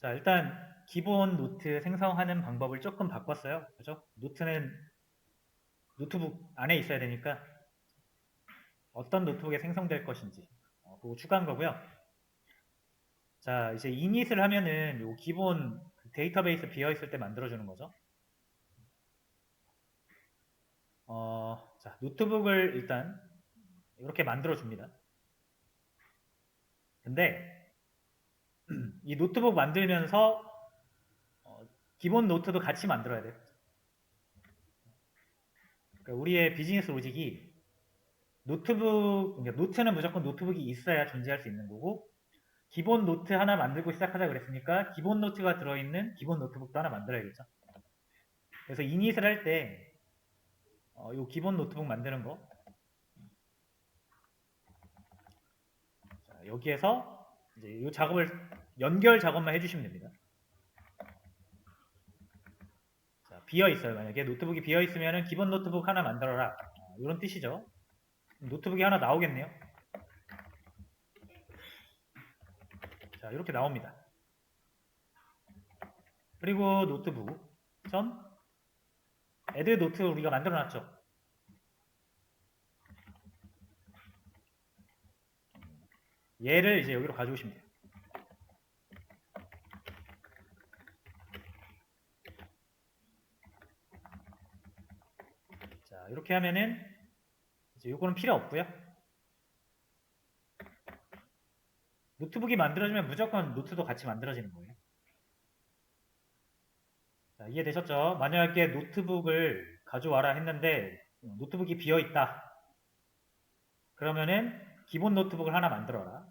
자, 일단 기본 노트 생성하는 방법을 조금 바꿨어요. 그죠? 노트는 노트북 안에 있어야 되니까 어떤 노트북에 생성될 것인지 그거 추가한 거고요. 자, 이제 이닛을 하면은 요 기본 데이터베이스 비어 있을 때 만들어주는 거죠. 자, 노트북을 일단 이렇게 만들어줍니다. 근데 이 노트북 만들면서 기본 노트도 같이 만들어야 돼요. 그러니까 우리의 비즈니스 로직이 그러니까 노트는 무조건 노트북이 있어야 존재할 수 있는 거고, 기본 노트 하나 만들고 시작하자 그랬으니까 기본 노트가 들어있는 기본 노트북도 하나 만들어야겠죠. 그래서 이닛을 할 때 이 기본 노트북 만드는 거, 자, 여기에서 이제 이 작업을 연결 작업만 해주시면 됩니다. 자, 비어 있어요. 만약에 노트북이 비어 있으면 기본 노트북 하나 만들어라, 이런 뜻이죠. 노트북이 하나 나오겠네요. 자, 이렇게 나옵니다. 그리고 노트북 전 애드 노트 우리가 만들어 놨죠. 얘를 이제 여기로 가져오시면 돼요. 자, 이렇게 하면은 이제 요거는 필요 없고요. 노트북이 만들어지면 무조건 노트도 같이 만들어지는 거예요. 자, 이해되셨죠? 만약에 노트북을 가져와라 했는데 노트북이 비어있다. 그러면은 기본 노트북을 하나 만들어라.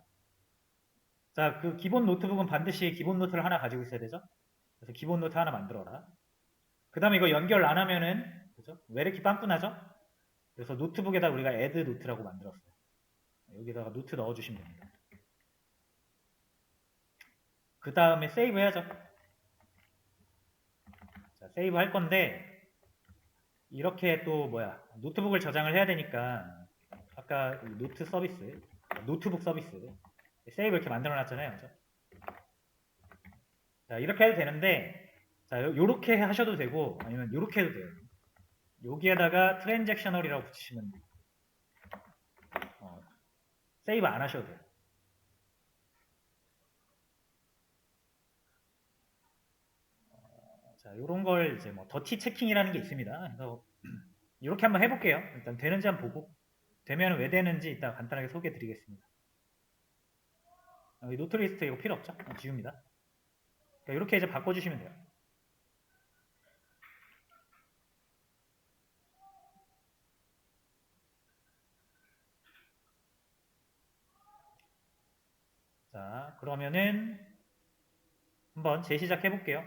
자, 그 기본 노트북은 반드시 기본 노트를 하나 가지고 있어야 되죠? 그래서 기본 노트 하나 만들어라. 그 다음에 이거 연결 안 하면은, 그죠? 왜 이렇게 빵꾸나죠? 그래서 노트북에다 우리가 add 노트라고 만들었어요. 여기다가 노트 넣어주시면 됩니다. 그 다음에 세이브 해야죠. 자, 세이브 할 건데, 이렇게 또 노트북을 저장을 해야 되니까, 아까 노트 서비스, 노트북 서비스, 세이브 이렇게 만들어 놨잖아요. 그죠? 자, 이렇게 해도 되는데, 자, 요렇게 하셔도 되고, 아니면 요렇게 해도 돼요. 여기에다가 트랜잭셔널이라고 붙이시면 세이브 안 하셔도 돼요. 자, 요런 걸 이제 더티 체킹이라는 게 있습니다. 그래서 이렇게 한번 해볼게요. 일단 되는지 한번 보고, 되면 왜 되는지 이따 간단하게 소개해 드리겠습니다. 여기 노트 리스트 이거 필요 없죠? 지웁니다. 그러니까 이렇게 이제 바꿔주시면 돼요. 자, 그러면은 한번 재시작 해볼게요.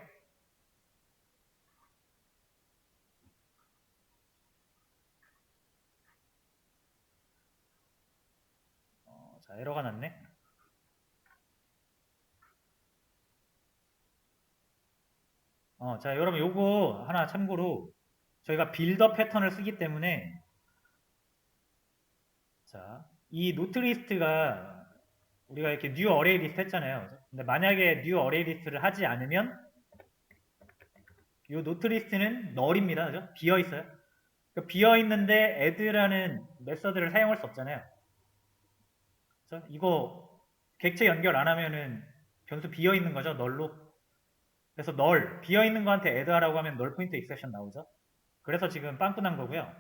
자, 에러가 났네. 자, 여러분 요거 하나 참고로 저희가 빌더 패턴을 쓰기 때문에, 자, 이 노트 리스트가 우리가 이렇게 뉴 어레이 리스트 했잖아요. 근데 만약에 뉴 어레이 리스트를 하지 않으면 이 노트 리스트는 널입니다. 그죠? 비어 있어요. 그러니까 비어 있는데 add라는 메서드를 사용할 수 없잖아요. 그래서 이거 객체 연결 안 하면은 변수 비어 있는 거죠. 널로. 그래서 널 비어 있는 거한테 add 하라고 하면 널 포인트 익셉션 나오죠. 그래서 지금 빵꾸 난 거고요.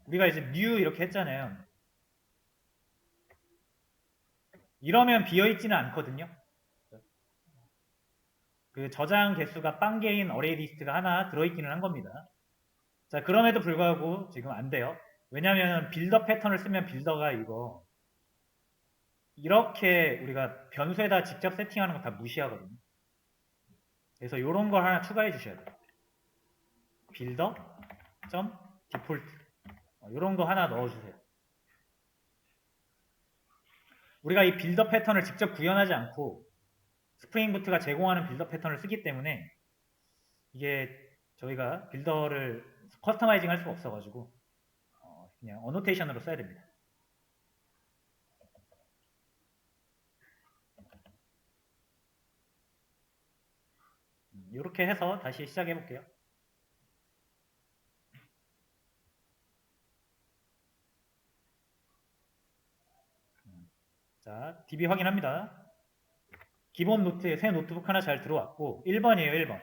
우리가 이제 new 이렇게 했잖아요. 이러면 비어 있지는 않거든요. 그 저장 개수가 빵 개인 어레이 리스트가 하나 들어있기는 한 겁니다. 자, 그럼에도 불구하고 지금 안 돼요. 왜냐면 빌더 패턴을 쓰면 빌더가 이거 이렇게 우리가 변수에다 직접 세팅하는 거 다 무시하거든요. 그래서 이런 걸 하나 추가해 주셔야 돼요. 빌더 점 디폴트 이런 거 하나 넣어주세요. 우리가 이 빌더 패턴을 직접 구현하지 않고 스프링 부트가 제공하는 빌더 패턴을 쓰기 때문에 이게 저희가 빌더를 커스터마이징 할 수가 없어가지고 그냥 어노테이션으로 써야 됩니다. 이렇게 해서 다시 시작해 볼게요. 자, DB 확인합니다. 기본 노트, 새 노트북 하나 잘 들어왔고 1번이에요, 1번.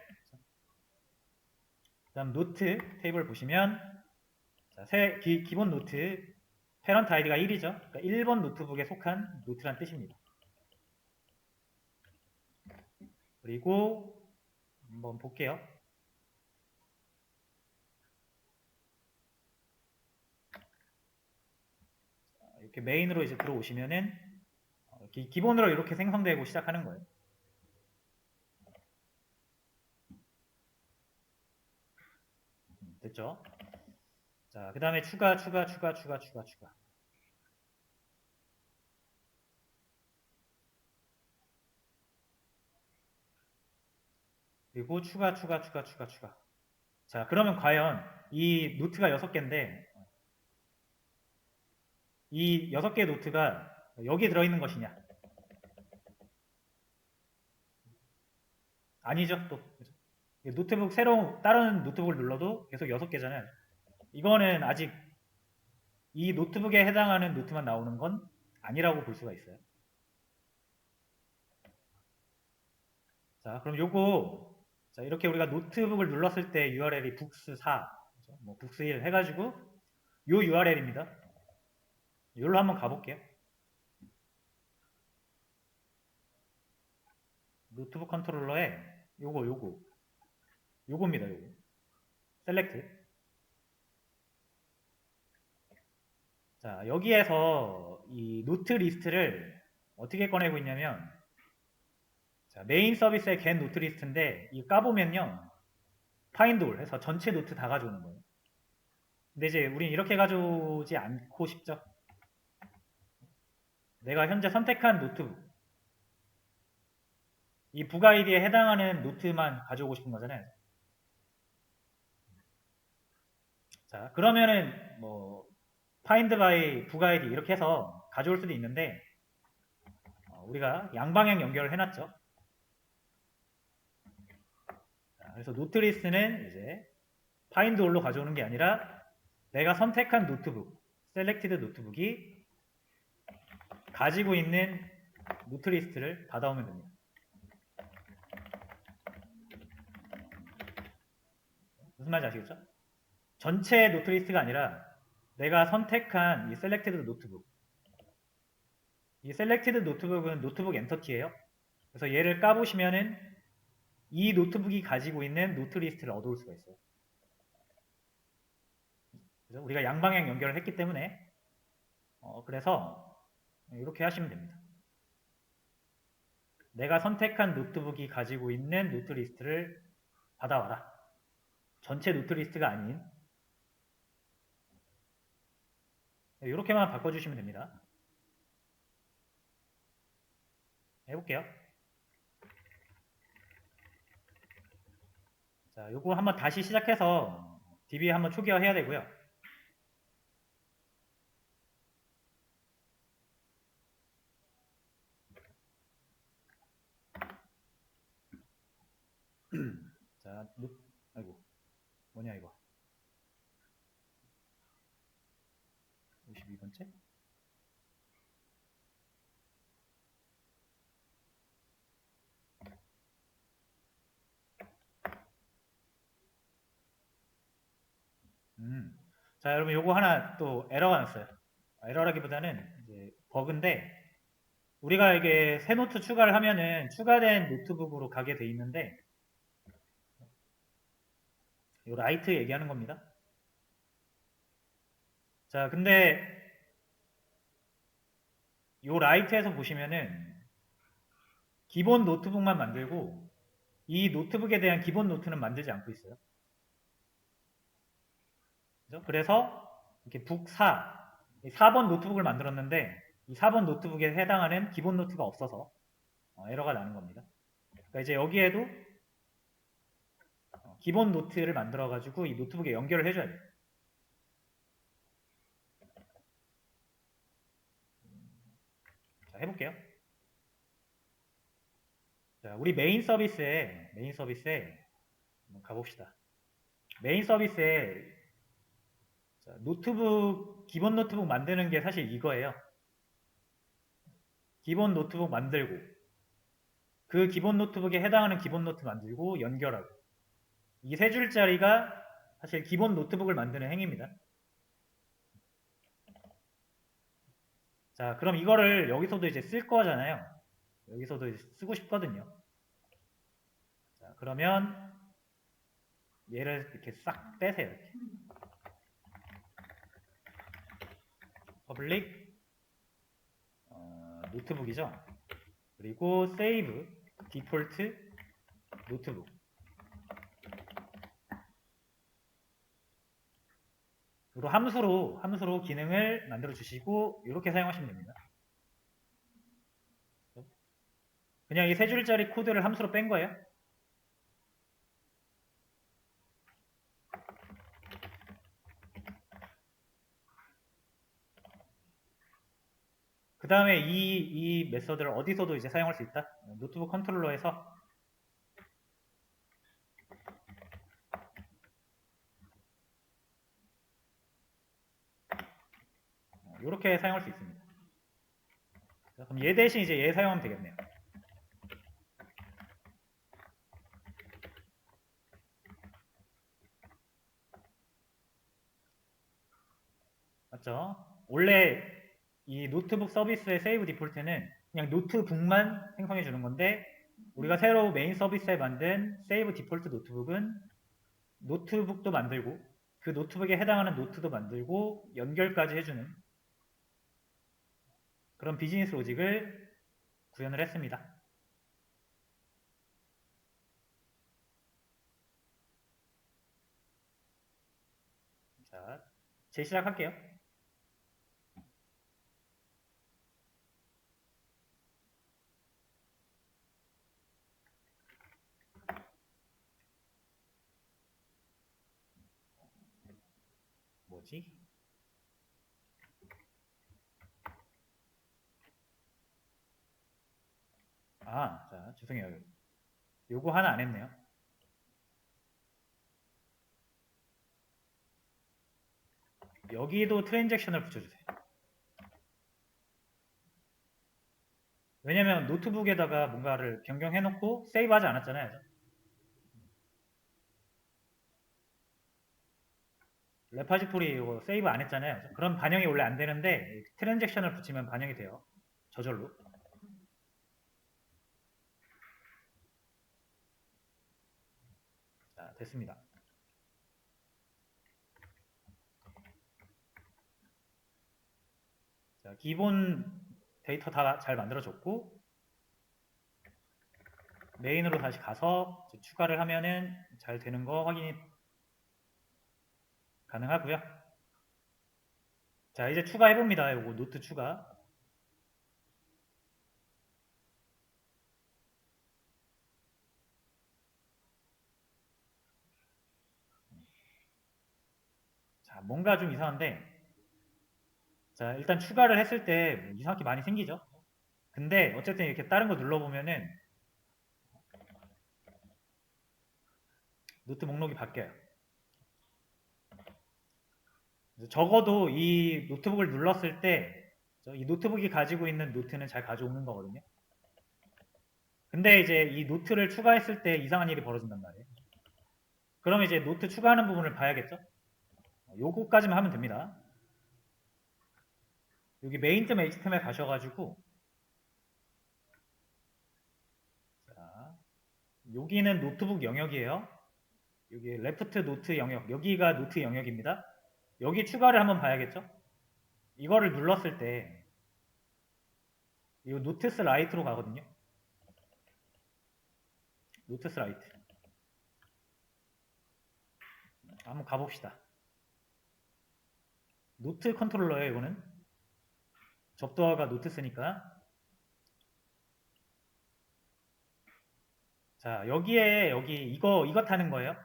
그 다음 노트 테이블 보시면 자, 기본 노트 패런트 아이디가 1이죠. 그러니까 1번 노트북에 속한 노트란 뜻입니다. 그리고 한번 볼게요. 자, 이렇게 메인으로 이제 들어오시면은 기본으로 이렇게 생성되고 시작하는 거예요. 됐죠? 자, 그 다음에 추가. 그리고 추가. 자, 그러면 과연 이 노트가 6개인데 이 6개의 노트가 여기에 들어있는 것이냐? 아니죠, 또. 노트북 새로 다른 노트북을 눌러도 계속 6개잖아요. 이거는 아직 이 노트북에 해당하는 노트만 나오는 건 아니라고 볼 수가 있어요. 자, 그럼 요거 자, 이렇게 우리가 노트북을 눌렀을 때 URL이 북스4, 뭐 북스1 해가지고 요 URL입니다. 요로 한번 가볼게요. 노트북 컨트롤러에 요거입니다. 요거. 셀렉트. 자, 여기에서 이 노트 리스트를 어떻게 꺼내고 있냐면 자, 메인 서비스의 get 노트 리스트인데 이 까보면요. 파인드 올 해서 전체 노트 다 가져오는 거예요. 근데 이제 우린 이렇게 가져오지 않고 싶죠. 내가 현재 선택한 노트북 이 북 아이디에 해당하는 노트만 가져오고 싶은 거잖아요. 자, 그러면은 뭐 find by 북 아이디 이렇게 해서 가져올 수도 있는데 우리가 양방향 연결을 해놨죠. 자, 그래서 노트 리스트는 이제 find all로 가져오는 게 아니라 내가 선택한 노트북, selected 노트북이 가지고 있는 노트 리스트를 받아오면 됩니다. 무슨 말인지 아시겠죠? 전체 노트 리스트가 아니라 내가 선택한 이 selected 노트북 이 selected 노트북은 노트북 엔터티예요. 그래서 얘를 까보시면은 이 노트북이 가지고 있는 노트 리스트를 얻어올 수가 있어요. 그래서 우리가 양방향 연결을 했기 때문에 그래서 이렇게 하시면 됩니다. 내가 선택한 노트북이 가지고 있는 노트 리스트를 받아와라. 전체 노트 리스트가 아닌 이렇게만 바꿔주시면 됩니다. 해볼게요. 자, 요거 한번 다시 시작해서 DB 한번 초기화 해야 되고요. 자, 아이고, 뭐냐 이거. 52번째? 자, 여러분 요거 하나 또 에러가 났어요. 에러라기보다는 이제 버그인데 우리가 이게 새 노트 추가를 하면은 추가된 노트북으로 가게 돼 있는데 요 라이트 얘기하는 겁니다. 자, 근데 요 라이트에서 보시면은 기본 노트북만 만들고 이 노트북에 대한 기본 노트는 만들지 않고 있어요. 그죠? 그래서 이렇게 북4 4번 노트북을 만들었는데 이 4번 노트북에 해당하는 기본 노트가 없어서 에러가 나는 겁니다. 그러니까 이제 여기에도 기본 노트를 만들어 가지고 이 노트북에 연결을 해줘야 돼요. 자, 해볼게요. 자, 우리 메인 서비스에 한번 가봅시다. 메인 서비스에 자, 기본 노트북 만드는 게 사실 이거예요. 기본 노트북 만들고 그 기본 노트북에 해당하는 기본 노트 만들고 연결하고 이 세 줄짜리가 사실 기본 노트북을 만드는 행위입니다. 자, 그럼 이거를 여기서도 이제 쓸 거잖아요. 여기서도 이제 쓰고 싶거든요. 자, 그러면 얘를 이렇게 싹 빼세요. 이렇게. 퍼블릭 노트북이죠. 그리고 save 디폴트 노트북. 그리고 함수로 기능을 만들어 주시고 이렇게 사용하시면 됩니다. 그냥 이 세 줄짜리 코드를 함수로 뺀 거예요. 그 다음에 이 메서드를 어디서도 이제 사용할 수 있다. 노트북 컨트롤러에서 이렇게 사용할 수 있습니다. 그럼 얘 대신 이제 얘 사용하면 되겠네요. 맞죠? 원래 이 노트북 서비스의 세이브 디폴트는 그냥 노트북만 생성해 주는 건데 우리가 새로 메인 서비스에 만든 세이브 디폴트 노트북은 노트북도 만들고 그 노트북에 해당하는 노트도 만들고 연결까지 해주는 그런 비즈니스 로직을 구현을 했습니다. 자, 재시작할게요. 뭐지? 자, 죄송해요. 요거 하나 안 했네요. 여기도 트랜잭션을 붙여주세요. 왜냐면 노트북에다가 뭔가를 변경해놓고 세이브하지 않았잖아요. 레파지토리 이거 세이브 안 했잖아요. 그럼 반영이 원래 안 되는데 트랜잭션을 붙이면 반영이 돼요. 저절로. 자, 됐습니다. 자, 기본 데이터 다 잘 만들어졌고 메인으로 다시 가서 추가를 하면은 잘 되는 거 확인이 가능하고요. 자, 이제 추가해봅니다. 요거 노트 추가. 자, 뭔가 좀 이상한데 자, 일단 추가를 했을 때 이상하게 많이 생기죠. 근데 어쨌든 이렇게 다른 거 눌러보면은 노트 목록이 바뀌어요. 적어도 이 노트북을 눌렀을 때 이 노트북이 가지고 있는 노트는 잘 가져오는 거거든요. 근데 이제 이 노트를 추가했을 때 이상한 일이 벌어진단 말이에요. 그럼 이제 노트 추가하는 부분을 봐야겠죠? 요거까지만 하면 됩니다. 여기 main.html 가셔가지고 자, 여기는 노트북 영역이에요. 여기 레프트 노트 영역, 여기가 노트 영역입니다. 여기 추가를 한번 봐야겠죠? 이거를 눌렀을 때 이 노트스 라이트로 가거든요. 노트스 라이트. 한번 가봅시다. 노트 컨트롤러예요, 이거는. 접두어가 노트스니까. 자, 여기에 이거 타는 거예요.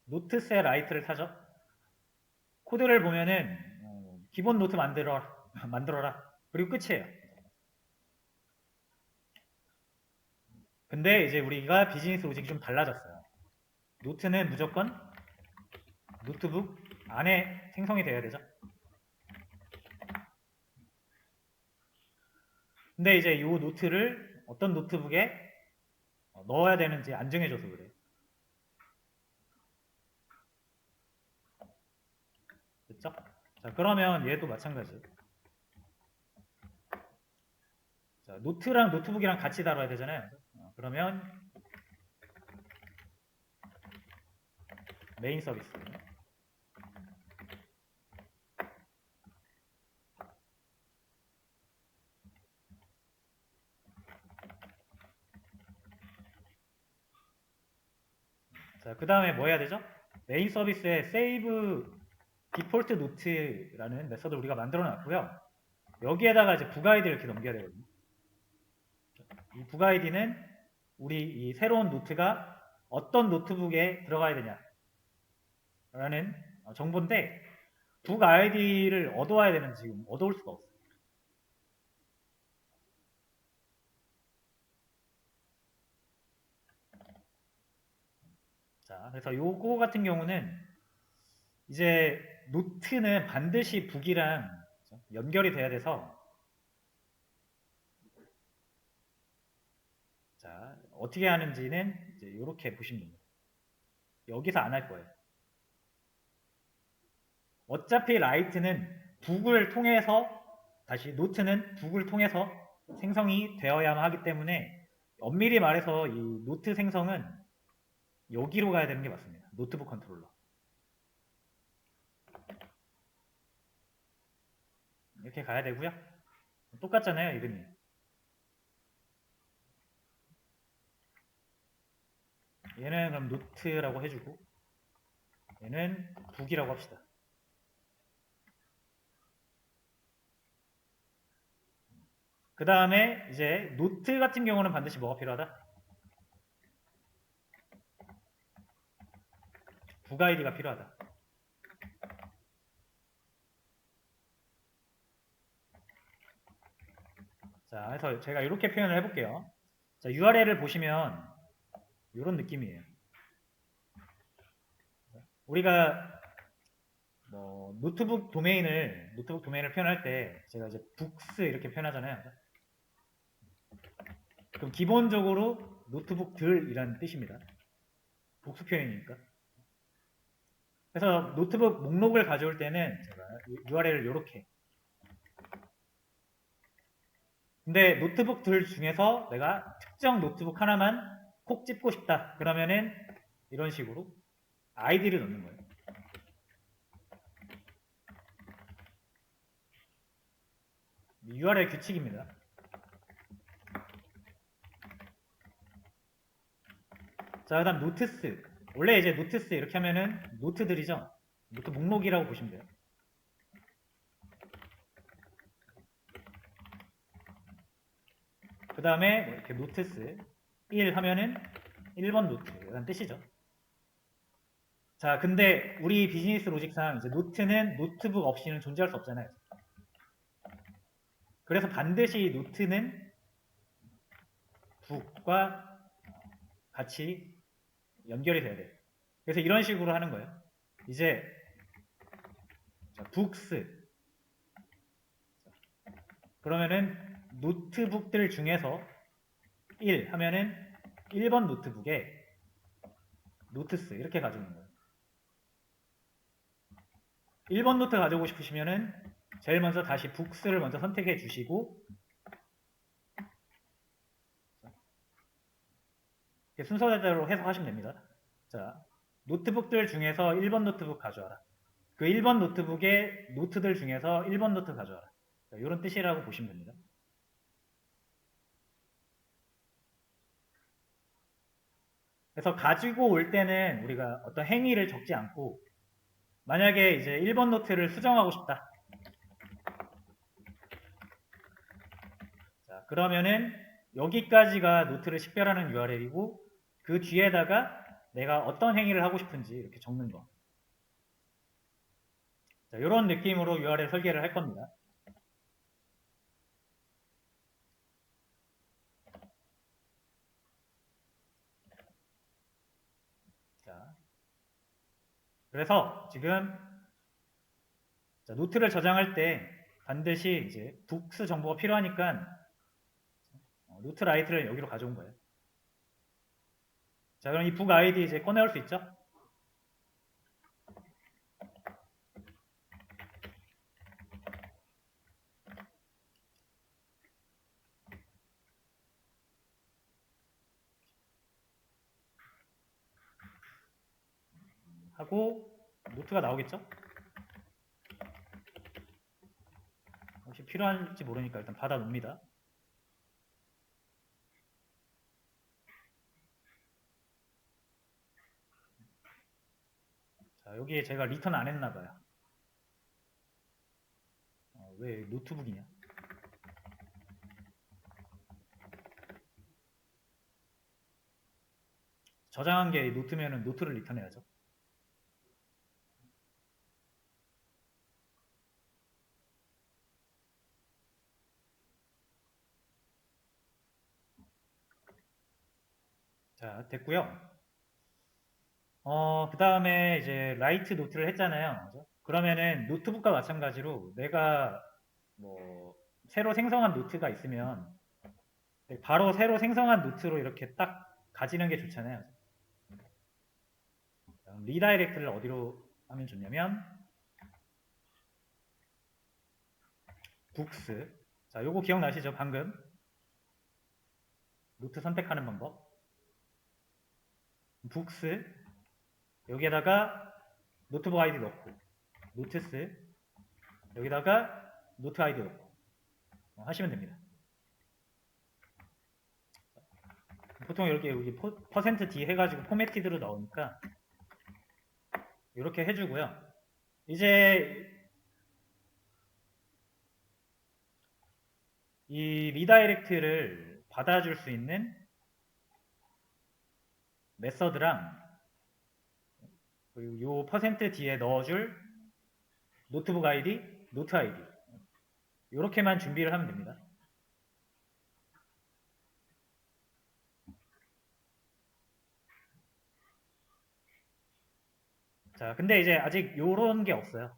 노트스의 라이트를 타죠. 코드를 보면은 기본 노트 만들어라. 그리고 끝이에요. 근데 이제 우리가 비즈니스 로직이 좀 달라졌어요. 노트는 무조건 노트북 안에 생성이 되어야 되죠. 근데 이제 이 노트를 어떤 노트북에 넣어야 되는지 안 정해줘서 그래요. 됐죠? 자, 그러면 얘도 마찬가지. 자, 노트랑 노트북이랑 같이 다뤄야 되잖아요. 그러면 메인 서비스. 자, 그 다음에 뭐 해야 되죠? 메인 서비스에 save default note라는 메서드를 우리가 만들어 놨고요. 여기에다가 이제 북 아이디를 이렇게 넘겨야 되거든요. 이 북 아이디는 우리 이 새로운 노트가 어떤 노트북에 들어가야 되냐라는 정보인데 북 아이디를 얻어와야 되는 지금 얻어올 수가 없어요. 자, 그래서 요거 같은 경우는 이제 노트는 반드시 북이랑 연결이 돼야 돼서 자, 어떻게 하는지는 이제 이렇게 보시면 됩니다. 여기서 안 할 거예요. 어차피 라이트는 북을 통해서 다시 노트는 북을 통해서 생성이 되어야만 하기 때문에 엄밀히 말해서 이 노트 생성은 여기로 가야 되는 게 맞습니다. 노트북 컨트롤러. 이렇게 가야 되고요. 똑같잖아요, 이름이. 얘는 그럼 노트라고 해주고 얘는 북이라고 합시다. 그 다음에 이제 노트 같은 경우는 반드시 뭐가 필요하다? 북 아이디가 필요하다. 자, 그래서 제가 이렇게 표현을 해볼게요. 자, URL을 보시면 이런 느낌이에요. 우리가 뭐 노트북 도메인을 표현할 때 제가 이제 북스 이렇게 표현하잖아요. 그럼 기본적으로 노트북들이라는 뜻입니다. 복수 표현이니까. 그래서 노트북 목록을 가져올 때는 제가 URL을 이렇게. 근데 노트북들 중에서 내가 특정 노트북 하나만 콕 집고 싶다. 그러면은 이런 식으로 아이디를 넣는 거예요. URL 규칙입니다. 자, 그 다음 노트스. 원래 이제 노트스 이렇게 하면은 노트들이죠. 노트 목록이라고 보시면 돼요. 그 다음에 이렇게 노트스 1 하면은 1번 노트라는 뜻이죠. 자, 근데 우리 비즈니스 로직상 이제 노트는 노트북 없이는 존재할 수 없잖아요. 그래서 반드시 노트는 북과 같이 연결이 돼야 돼요. 그래서 이런 식으로 하는 거예요. 이제 북스 그러면은 노트북들 중에서 1 하면은 1번 노트북에 노트스 이렇게 가져오는 거예요. 1번 노트 가져오고 싶으시면은 제일 먼저 다시 북스를 먼저 선택해 주시고 순서대로 해석하시면 됩니다. 자, 노트북들 중에서 1번 노트북 가져와라. 그 1번 노트북의 노트들 중에서 1번 노트 가져와라. 자, 이런 뜻이라고 보시면 됩니다. 그래서 가지고 올 때는 우리가 어떤 행위를 적지 않고 만약에 이제 1번 노트를 수정하고 싶다. 자, 그러면은 여기까지가 노트를 식별하는 URL이고 그 뒤에다가 내가 어떤 행위를 하고 싶은지 이렇게 적는 거. 자, 이런 느낌으로 URL 설계를 할 겁니다. 그래서 지금 자, 노트를 저장할 때 반드시 이제 북스 정보가 필요하니까 노트 라이트를 여기로 가져온 거예요. 자, 그럼 이 북 아이디 이제 꺼내올 수 있죠? 하고 노트가 나오겠죠? 혹시 필요할지 모르니까 일단 받아 놓습니다. 자, 여기에 제가 리턴 안 했나 봐요. 왜 노트북이냐? 저장한 게 노트면은 노트를 리턴해야죠. 자, 됐고요. 그 다음에 이제 라이트 노트를 했잖아요. 그죠? 그러면은 노트북과 마찬가지로 내가 뭐 새로 생성한 노트가 있으면 바로 새로 생성한 노트로 이렇게 딱 가지는 게 좋잖아요. 리다이렉트를 어디로 하면 좋냐면 북스. 자, 요거 기억나시죠? 방금 노트 선택하는 방법. 북스 여기에다가 노트북 아이디 넣고 노트스 여기다가 노트 아이디 넣고 하시면 됩니다. 보통 이렇게 여기 %d 해가지고 포매티드로 나오니까 이렇게 해주고요. 이제 이 리다이렉트를 받아줄 수 있는 메서드랑 그리고 요 %d에 넣어줄 노트북 아이디, 노트 아이디 이렇게만 준비를 하면 됩니다. 자, 근데 이제 아직 요런 게 없어요.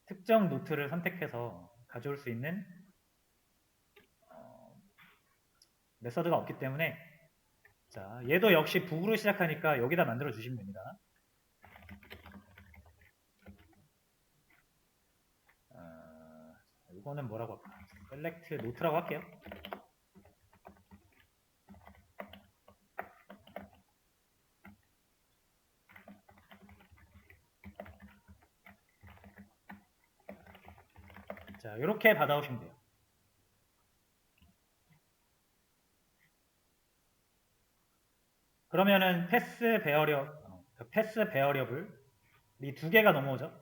특정 노트를 선택해서 가져올 수 있는 메서드가 없기 때문에 자, 얘도 역시 북으로 시작하니까 여기다 만들어 주시면 됩니다. 이거는 뭐라고 할까? select 노트라고 할게요. 자, 이렇게 받아오시면 돼요. 그러면은 패스 베어리어블 이 두 개가 넘어오죠.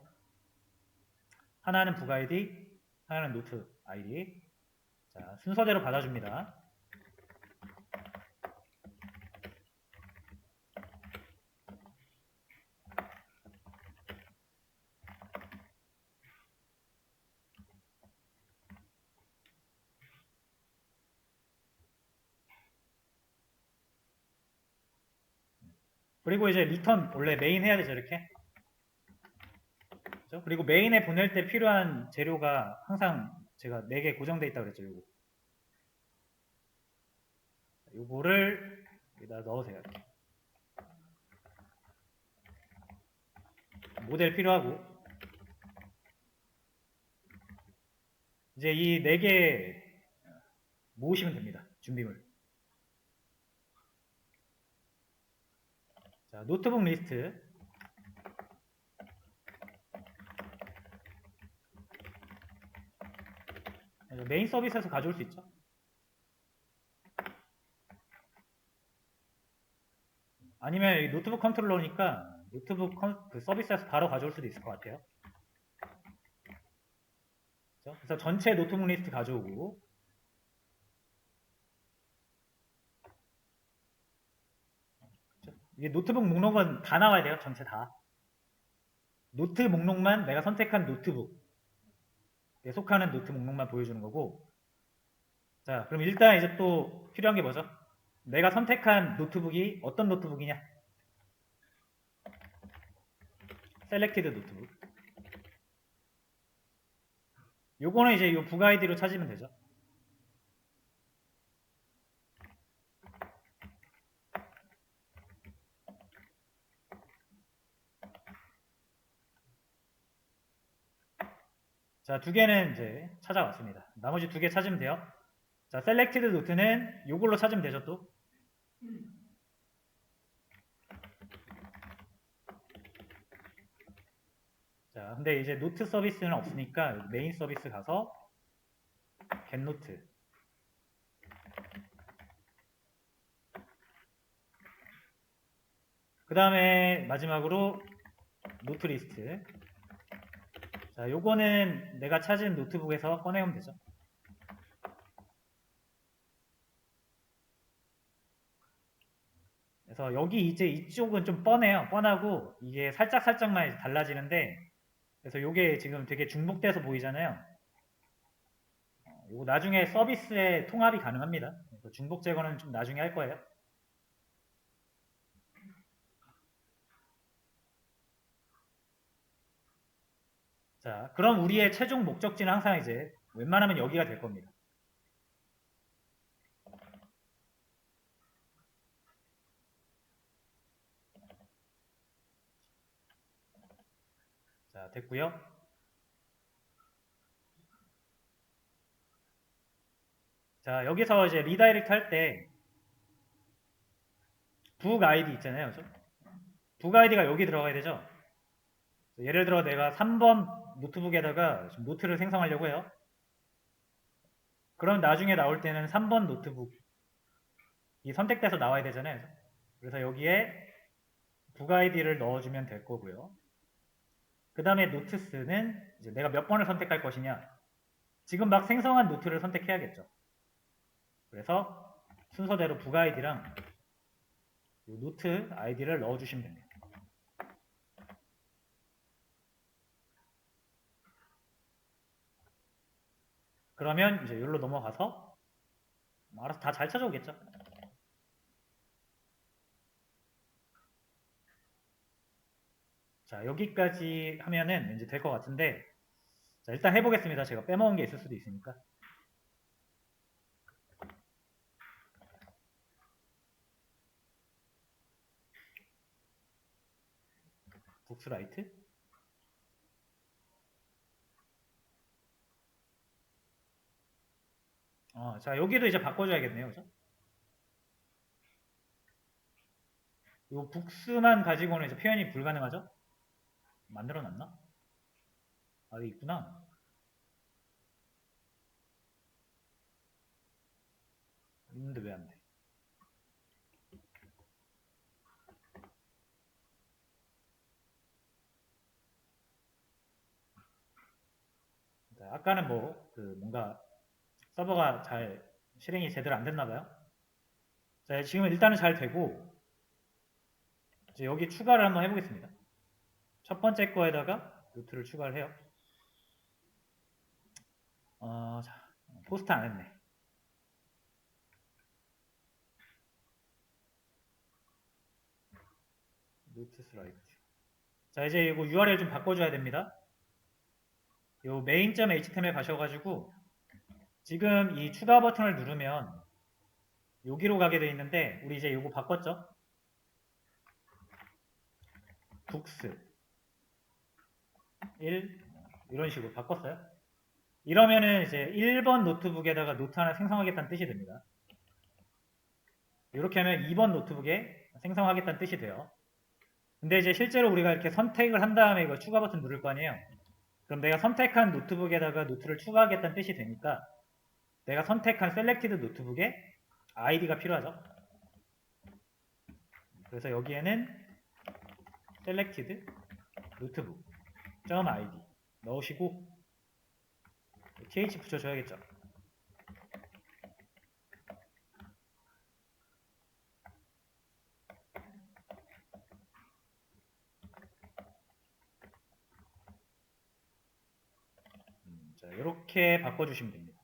하나는 북 아이디, 하나는 노트 아이디. 자, 순서대로 받아줍니다. 그리고 이제 리턴 원래 메인 해야 되죠, 이렇게. 그렇죠? 그리고 메인에 보낼 때 필요한 재료가 항상 제가 4개 고정되어 있다고 그랬죠, 요거. 요거를 여기다 넣으세요. 이렇게. 모델 필요하고 이제 이 4개 모으시면 됩니다. 준비물. 자, 노트북 리스트. 메인 서비스에서 가져올 수 있죠. 아니면 이 노트북 컨트롤러니까 노트북 그 서비스에서 바로 가져올 수도 있을 것 같아요. 그렇죠? 그래서 전체 노트북 리스트 가져오고 그렇죠? 이게 노트북 목록은 다 나와야 돼요. 전체 다. 노트 목록만 내가 선택한 노트북에 속하는 노트 목록만 보여주는 거고 자, 그럼 일단 이제 또 필요한 게 뭐죠? 내가 선택한 노트북이 어떤 노트북이냐? selected 노트북. 요거는 이제 요 북 아이디로 찾으면 되죠. 자, 두 개는 이제 찾아왔습니다. 나머지 두 개 찾으면 돼요. 자, selected 노트는 요걸로 찾으면 되죠, 또. 자, 근데 이제 노트 서비스는 없으니까 메인 서비스 가서 getNote. 그 다음에 마지막으로 노트 리스트. 자, 요거는 내가 찾은 노트북에서 꺼내오면 되죠. 그래서 여기 이제 이쪽은 좀 뻔해요. 뻔하고 이게 살짝살짝만 달라지는데, 그래서 요게 지금 되게 중복돼서 보이잖아요. 요거 나중에 서비스에 통합이 가능합니다. 그래서 중복 제거는 좀 나중에 할 거예요. 자, 그럼 우리의 최종 목적지는 항상 이제 웬만하면 여기가 될 겁니다. 자, 됐고요. 자, 여기서 이제 리다이렉트 할 때 북 아이디 있잖아요. 북 아이디가 여기 들어가야 되죠. 예를 들어 내가 3번 노트북에다가 지금 노트를 생성하려고 해요. 그럼 나중에 나올 때는 3번 노트북이 선택돼서 나와야 되잖아요. 그래서 여기에 북 아이디를 넣어주면 될 거고요. 그 다음에 노트스는 이제 내가 몇 번을 선택할 것이냐. 지금 막 생성한 노트를 선택해야겠죠. 그래서 순서대로 북 아이디랑 노트 아이디를 넣어주시면 됩니다. 그러면 이제 여기로 넘어가서 알아서 다 잘 찾아오겠죠. 자, 여기까지 하면은 이제 될 것 같은데, 자, 일단 해보겠습니다. 제가 빼먹은 게 있을 수도 있으니까. 북스라이트. 자, 여기도 이제 바꿔줘야겠네요. 그죠? 이 북스만 가지고는 이제 표현이 불가능하죠? 만들어놨나? 아, 여기 있구나. 있는데 왜 안 돼? 자, 아까는 뭐, 뭔가 서버가 잘 실행이 제대로 안 됐나 봐요. 자, 지금 일단은 잘 되고, 이제 여기 추가를 한번 해보겠습니다. 첫 번째 거에다가 노트를 추가를 해요. 자, 포스트 안 했네. 노트 슬라이드. 자, 이제 이거 URL 좀 바꿔줘야 됩니다. 요 main.html 가셔가지고 지금 이 추가 버튼을 누르면 여기로 가게 돼 있는데 우리 이제 요거 바꿨죠? 북스 1 이런 식으로 바꿨어요. 이러면은 이제 1번 노트북에다가 노트 하나 생성하겠다는 뜻이 됩니다. 이렇게 하면 2번 노트북에 생성하겠다는 뜻이 돼요. 근데 이제 실제로 우리가 이렇게 선택을 한 다음에 이거 추가 버튼 누를 거 아니에요. 그럼 내가 선택한 노트북에다가 노트를 추가하겠다는 뜻이 되니까 내가 선택한 셀렉티드 노트북에 아이디가 필요하죠. 그래서 여기에는 selected 노트북 .id 넣으시고 th 붙여줘야겠죠. 자, 이렇게 바꿔주시면 됩니다.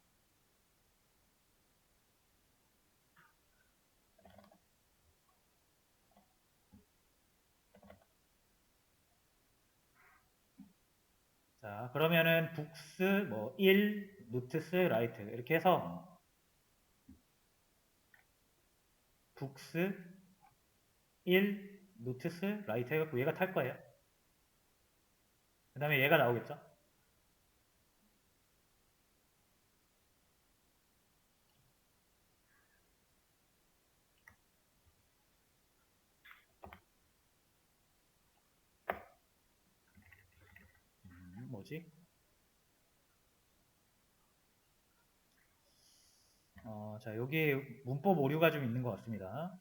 자, 그러면은 북스 뭐 1, 노트스, 라이트 이렇게 해서 북스 1, 노트스, 라이트 해갖고 얘가 탈 거예요. 그 다음에 얘가 나오겠죠. 뭐지? 자, 여기 문법 오류가 좀 있는 것 같습니다.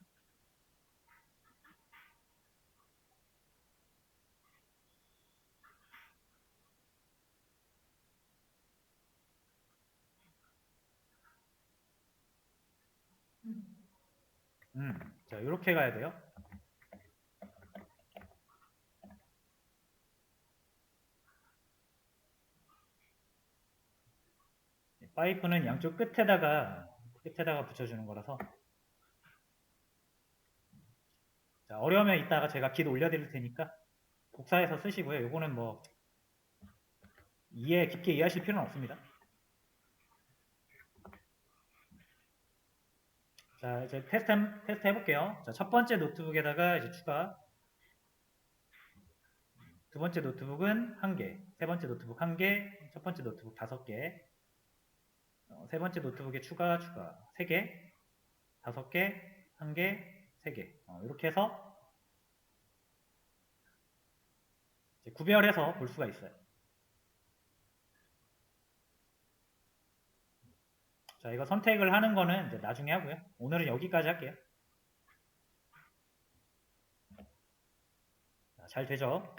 자, 이렇게 가야 돼요. 파이프는 양쪽 끝에다가 붙여주는 거라서. 자, 어려우면 이따가 제가 깃 올려드릴 테니까 복사해서 쓰시고요. 요거는 뭐 깊게 이해하실 필요는 없습니다. 자, 이제 테스트 해볼게요. 자, 첫 번째 노트북에다가 이제 추가. 두 번째 노트북은 1개, 세 번째 노트북 1개, 첫 번째 노트북 5개, 세 번째 노트북에 추가, 3개, 5개, 1개, 3개. 이렇게 해서 이제 구별해서 볼 수가 있어요. 자, 이거 선택을 하는 거는 이제 나중에 하고요. 오늘은 여기까지 할게요. 자, 잘 되죠?